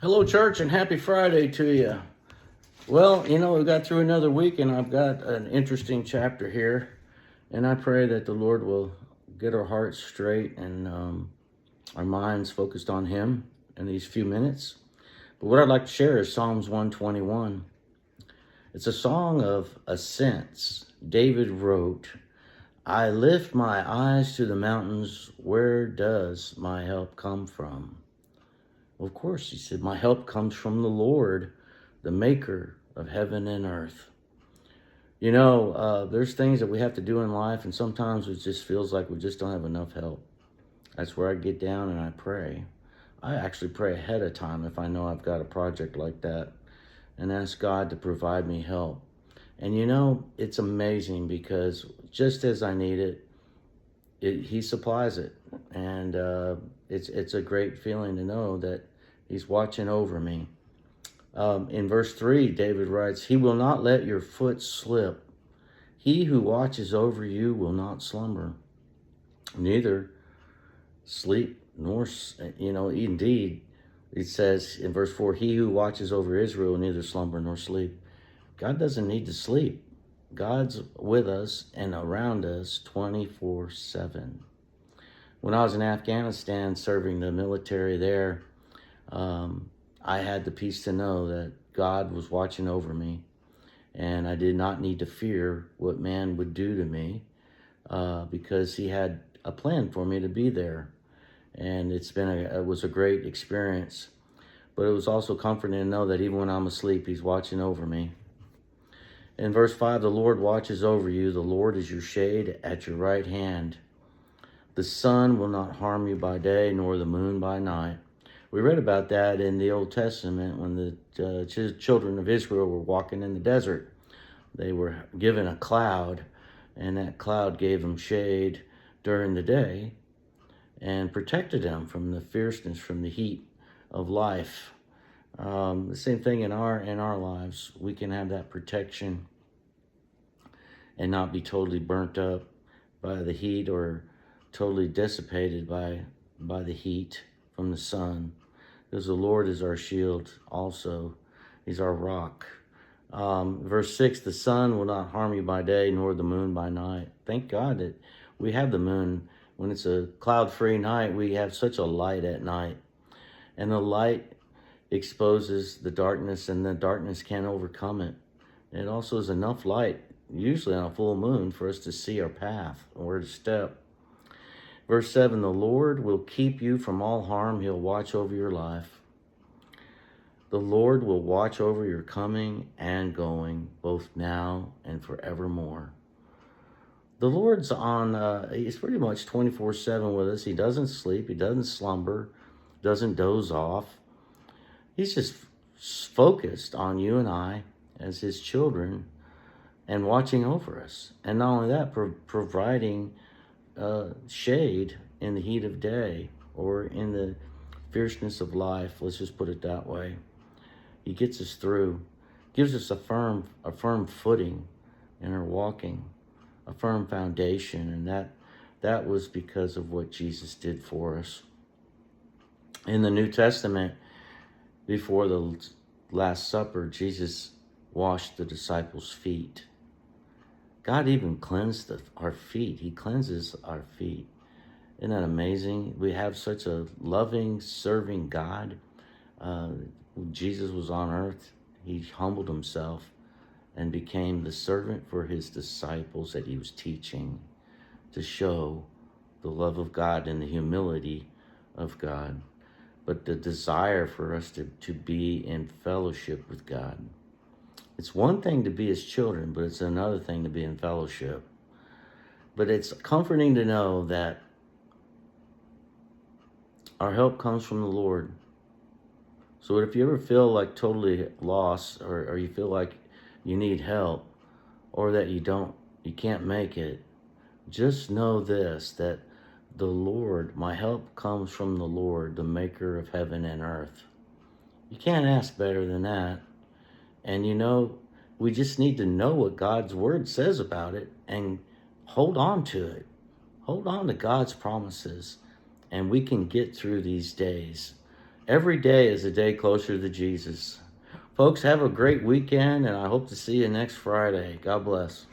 Hello, church, and happy Friday to you. Well, we got through another week, and I've got an interesting chapter here, and I pray that the Lord will get our hearts straight and our minds focused on Him in these few minutes. But what I'd like to share is Psalms 121. It's a song of ascents. David wrote, "I lift my eyes to the mountains. Where does my help come from?" Well, of course, he said, my help comes from the Lord, the maker of heaven and earth. There's things that we have to do in life, and sometimes it just feels like we just don't have enough help. That's where I get down and I pray. I actually pray ahead of time if I know I've got a project like that and ask God to provide me help. And it's amazing because just as I need it, He supplies it. And it's a great feeling to know that He's watching over me. In verse 3, David writes, "He will not let your foot slip. He who watches over you will not slumber, neither sleep nor, indeed, it says in verse 4, he who watches over Israel will neither slumber nor sleep." God doesn't need to sleep. God's with us and around us 24/7. When I was in Afghanistan serving the military there, I had the peace to know that God was watching over me, and I did not need to fear what man would do to me because He had a plan for me to be there. And it was a great experience. But it was also comforting to know that even when I'm asleep, He's watching over me. In verse 5, "The Lord watches over you. The Lord is your shade at your right hand. The sun will not harm you by day, nor the moon by night." We read about that in the Old Testament when the children of Israel were walking in the desert. They were given a cloud, and that cloud gave them shade during the day and protected them from the fierceness, from the heat of life. The same thing in our lives. We can have that protection and not be totally burnt up by the heat or totally dissipated by the heat from the sun, because the Lord is our shield also. He's our rock. Verse 6, "The sun will not harm you by day, nor the moon by night." Thank God that we have the moon. When it's a cloud-free night, we have such a light at night. And the light exposes the darkness, and the darkness can't overcome it. It also is enough light, usually on a full moon, for us to see our path and where to step. Verse 7, "The Lord will keep you from all harm. He'll watch over your life. The Lord will watch over your coming and going, both now and forevermore." The Lord's He's pretty much 24/7 with us. He doesn't sleep. He doesn't slumber, doesn't doze off. He's just focused on you and I as His children and watching over us. And not only that, providing shade in the heat of day or in the fierceness of life. Let's just put it that way. He gets us through, gives us a firm footing in our walking, a firm foundation, and that was because of what Jesus did for us. In the New Testament, before the Last Supper, Jesus washed the disciples' feet. God even cleansed our feet. He cleanses our feet. Isn't that amazing? We have such a loving, serving God. When Jesus was on earth, He humbled Himself and became the servant for His disciples that He was teaching, to show the love of God and the humility of God, but the desire for us to be in fellowship with God. It's one thing to be His children, but it's another thing to be in fellowship. But it's comforting to know that our help comes from the Lord. So if you ever feel like totally lost, or you feel like you need help, or that you can't make it, just know this, that the Lord, my help comes from the Lord, the maker of heaven and earth. You can't ask better than that. And we just need to know what God's word says about it and hold on to it. Hold on to God's promises, and we can get through these days. Every day is a day closer to Jesus. Folks, have a great weekend, and I hope to see you next Friday. God bless.